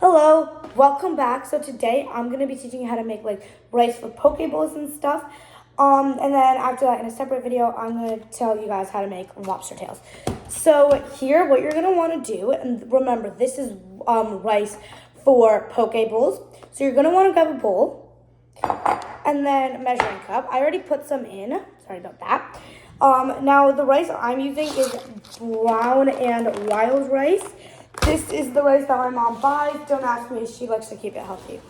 Hello, welcome back. So today I'm gonna be teaching you how to make like rice with poke bowls and stuff. And then after that, in a separate video, I'm gonna tell you guys how to make lobster tails. So here, what you're gonna want to do, and remember, this is rice for poke bowls. So you're gonna want to grab a bowl, and then a measuring cup. I already put some in. Sorry about that. Now the rice I'm using is brown and wild rice. This is the rice that my mom buys. Don't ask me, she likes to keep it healthy.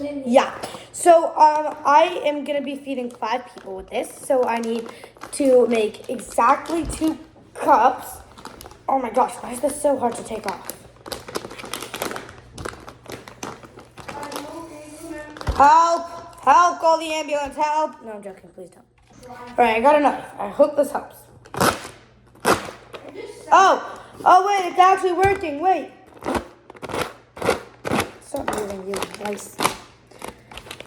Yeah, so I am gonna be feeding 5 people with this. So I need to make exactly 2 cups. Oh my gosh, why is this so hard to take off? Help! Help! Call the ambulance! Help! No, I'm joking. Please don't. All right, I got a knife. I hope this helps. Oh, wait, it's actually working. Wait. Stop moving, you guys.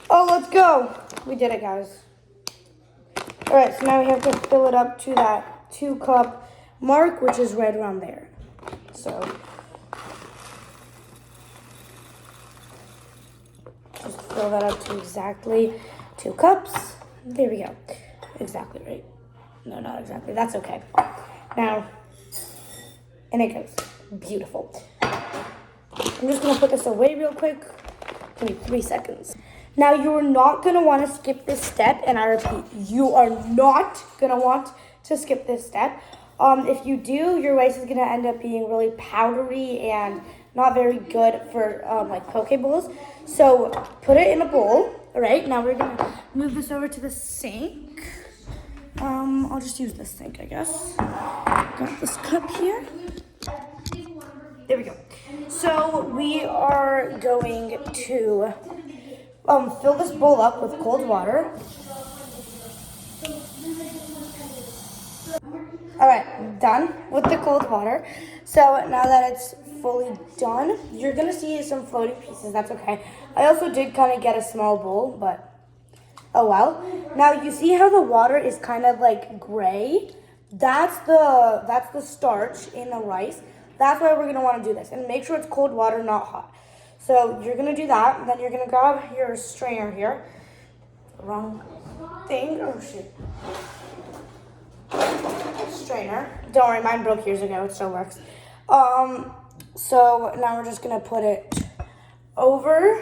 Oh, let's go. We did it, guys. All right, so now we have to fill it up to that 2-cup mark, which is right around there. So just fill that up to exactly 2 cups. There we go. Exactly right. No, not exactly. That's okay. Now, and it goes. Beautiful. I'm just gonna put this away real quick. Give me 3 seconds. Now you're not gonna want to skip this step, and I repeat, you are not gonna want to skip this step. If you do, your rice is gonna end up being really powdery and not very good for like poke bowls. So put it in a bowl. All right. Now we're gonna move this over to the sink. I'll just use this sink, I guess. Got this cup here. There we go. So we are going to fill this bowl up with cold water. All right, done with the cold water. So now that it's fully done, you're gonna see some floating pieces. That's okay. I also did kind of get a small bowl, but oh well. Now you see how the water is kind of like gray? That's the starch in the rice. That's why we're going to want to do this. And make sure it's cold water, not hot. So you're going to do that. And then you're going to grab your strainer here. Wrong thing. Oh, shit. Strainer. Don't worry, mine broke years ago. It still works. So now we're just going to put it over.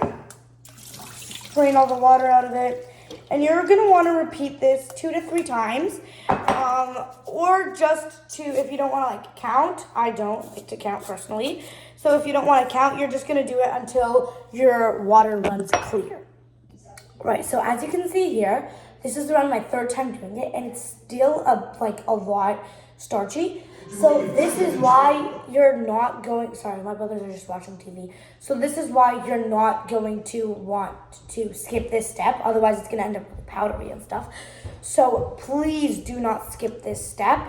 Drain all the water out of it. And you're going to want to repeat this 2 to 3 times. Or just to, if you don't want to like count, I don't like to count personally. So if you don't want to count, you're just going to do it until your water runs clear. Right, so as you can see here, this is around my 3rd time doing it, and it's still a lot starchy. So this is why you're not going, sorry, my brothers are just watching TV. So this is why you're not going to want to skip this step. Otherwise, it's going to end up powdery and stuff. So please do not skip this step.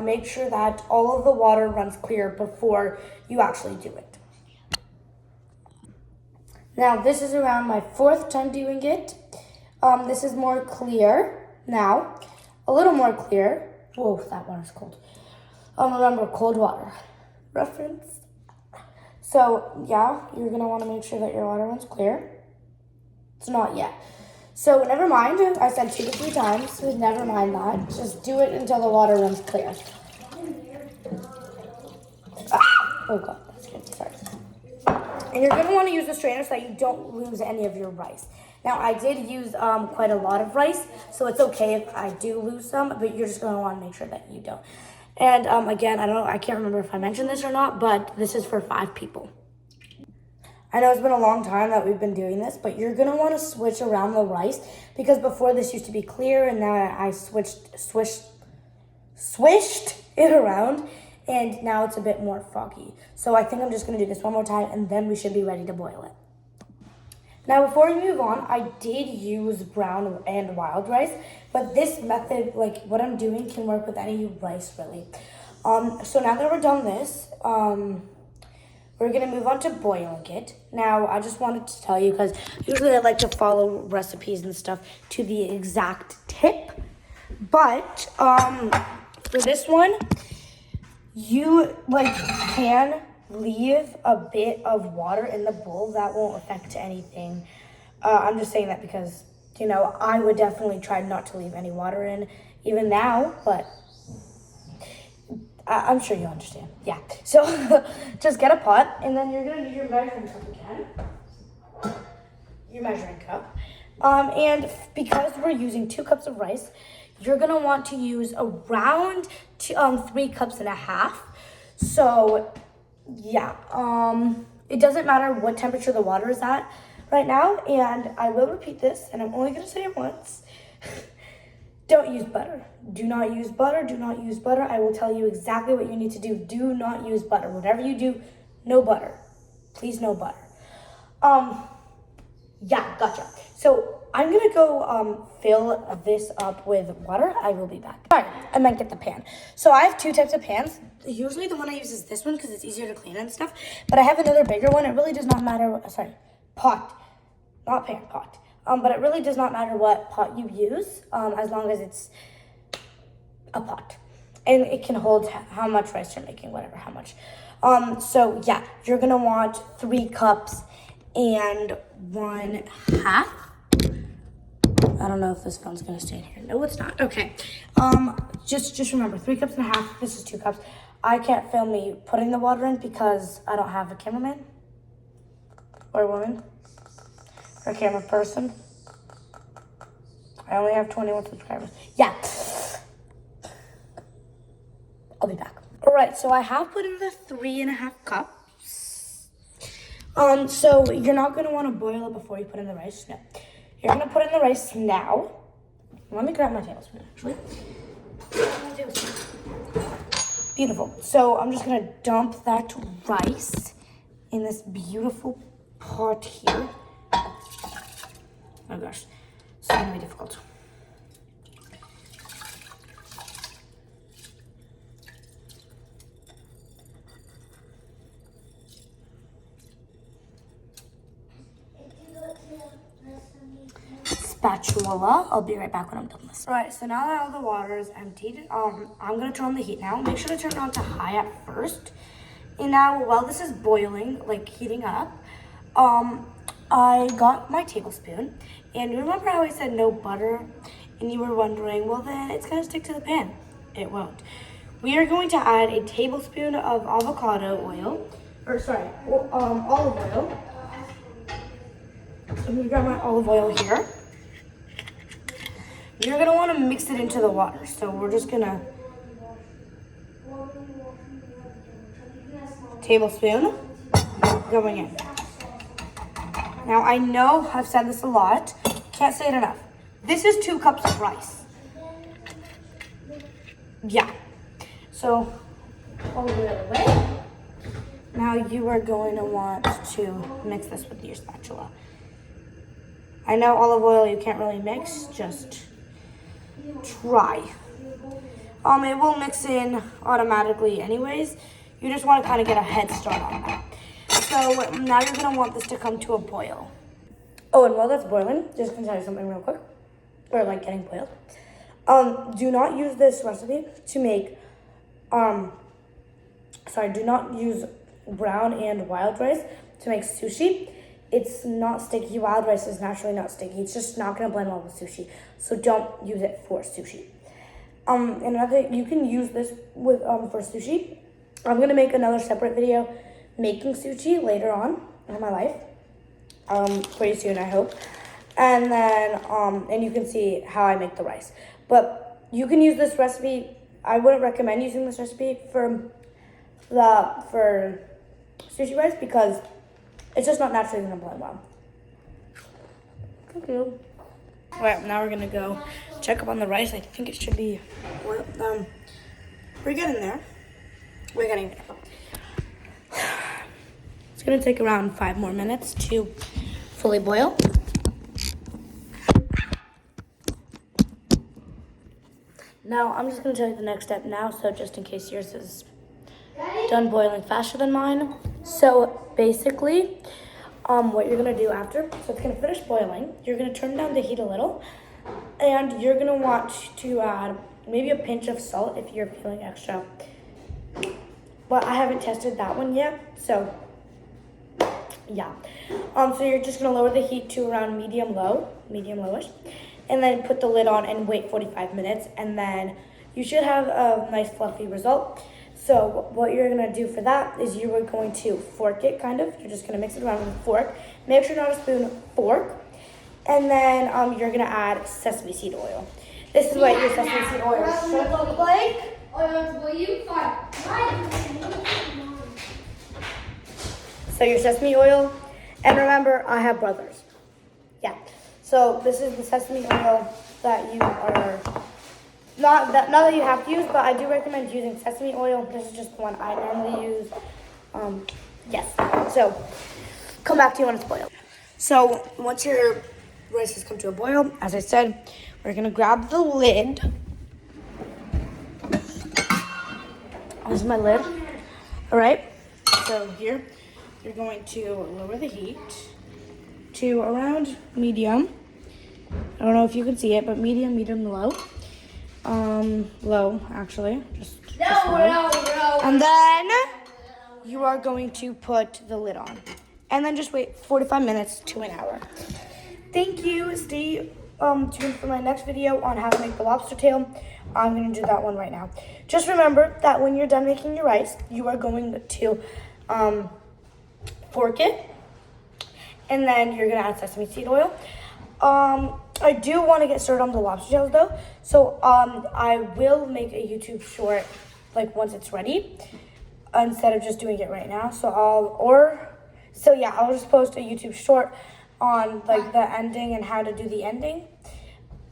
Make sure that all of the water runs clear before you actually do it. Now, this is around my 4th time doing it. This is more clear now. A little more clear. Whoa, that water's cold. Remember, cold water reference. So, yeah, you're going to want to make sure that your water runs clear. It's not yet. So, never mind. I said 2 to 3 times. So never mind that. Just do it until the water runs clear. Ah! Oh, God. That's good. Sorry. And you're going to want to use the strainer so that you don't lose any of your rice. Now, I did use quite a lot of rice, so it's okay if I do lose some, but you're just going to want to make sure that you don't. And again, I can't remember if I mentioned this or not, but this is for 5 people. I know it's been a long time that we've been doing this, but you're going to want to switch around the rice because before this used to be clear, and now I swished it around, and now it's a bit more foggy. So I think I'm just going to do this one more time, and then we should be ready to boil it. Now, before we move on, I did use brown and wild rice, but this method, like what I'm doing, can work with any rice, really. So now that we're done this, we're going to move on to boiling it. Now, I just wanted to tell you, because usually I like to follow recipes and stuff to the exact tip, but for this one, you can leave a bit of water in the bowl, that won't affect anything. I'm just saying that because, you know, I would definitely try not to leave any water in even now, but I'm sure you understand. Yeah. So just get a pot, and then you're gonna need your measuring cup again. Your measuring cup. And because we're using 2 cups of rice, you're gonna want to use around 3 cups and a half. So yeah, it doesn't matter what temperature the water is at right now, and I will repeat this, and I'm only gonna say it once. Don't use butter. Do not use butter. Do not use butter. I will tell you exactly what you need to do. Do not use butter. Whatever you do, no butter. Please, no butter. Yeah, gotcha. So I'm gonna go fill this up with water. I will be back. Sorry, I might get the pan. So I have 2 types of pans. Usually the one I use is this one because it's easier to clean and stuff. But I have another bigger one. It really does not matter. Sorry, pot, not pan, pot. But it really does not matter what pot you use, as long as it's a pot. And it can hold how much rice you're making, whatever, how much. So yeah, you're gonna want 3 cups and 1/2. I don't know if this phone's gonna stay in here. No, it's not. Okay. Just remember, 3 cups and a half. This is 2 cups. I can't film me putting the water in because I don't have a cameraman or a woman. Or a camera person. I only have 21 subscribers. Yeah. I'll be back. All right, so I have put in the 3.5 cups. So you're not gonna want to boil it before you put in the rice. No, you're gonna put in the rice now. Let me grab my tablespoon. Actually, beautiful. So I'm just gonna dump that rice in this beautiful pot here. Oh gosh, it's gonna be difficult. Spatula. I'll be right back when I'm done this. All right, so now that all the water is emptied, I'm gonna turn on the heat now. Make sure to turn it on to high at first. And now, while this is boiling, like heating up, I got my tablespoon. And remember how I said no butter? And you were wondering, well then it's gonna stick to the pan. It won't. We are going to add a tablespoon of avocado oil, olive oil. So I'm gonna grab my olive oil here. You're gonna wanna mix it into the water. So we're just gonna, tablespoon going in. Now I know I've said this a lot, can't say it enough. This is 2 cups of rice. Yeah. So olive oil away. Now you are going to want to mix this with your spatula. I know olive oil you can't really mix, just try. It will mix in automatically anyways. You just want to kind of get a head start on that. So now you're going to want this to come to a boil. Oh, and while that's boiling, just gonna tell you something real quick. Or like getting boiled. Do not use this recipe to make, do not use brown and wild rice to make sushi. It's not sticky. Wild rice is naturally not sticky. It's just not gonna blend well with sushi. So don't use it for sushi. Another, you can use this with for sushi. I'm gonna make another separate video making sushi later on in my life. Pretty soon, I hope. And then, and you can see how I make the rice. But you can use this recipe. I wouldn't recommend using this recipe for sushi rice because it's just not naturally gonna blend well. Thank you. All right, now we're gonna go check up on the rice. I think it should be, we're getting there. We're getting there. It's gonna take around 5 more minutes to fully boil. Now, I'm just gonna tell you the next step now, so just in case yours is done boiling faster than mine. So basically, what you're gonna do after, so it's gonna finish boiling, you're gonna turn down the heat a little, and you're gonna want to add maybe a pinch of salt if you're feeling extra but I haven't tested that one yet. So yeah. So you're just gonna lower the heat to around medium lowish, and then put the lid on and wait 45 minutes, and then you should have a nice fluffy result. So what you're gonna do for that is you are going to fork it, kind of. You're just gonna mix it around with a fork. Make sure not a spoon, fork. And then you're gonna add sesame seed oil. This is what your sesame seed oil should look like. So your sesame oil, and remember, I have brothers. Yeah. So this is the sesame oil that you are not that you have to use, but I do recommend using sesame oil. This is just the one I normally use. Yes. So come back to you when it's boiled. So once your rice has come to a boil, as I said, we're gonna grab the lid. This is my lid. All right. So here, you're going to lower the heat to around medium. I don't know if you can see it, but medium, low. Low actually. Just low. And then you are going to put the lid on, and then just wait 45 minutes to an hour. Thank you. Stay tuned for my next video on how to make the lobster tail. I'm going to do that one right now. Just remember that when you're done making your rice, you are going to fork it, and then you're going to add sesame seed oil. I do want to get started on the lobster tails though, so I will make a YouTube short like once it's ready, instead of just doing it right now. So I'll just post a YouTube short on like the ending and how to do the ending.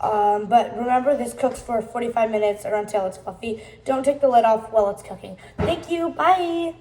But remember, this cooks for 45 minutes or until it's fluffy. Don't take the lid off while it's cooking. Thank you. Bye.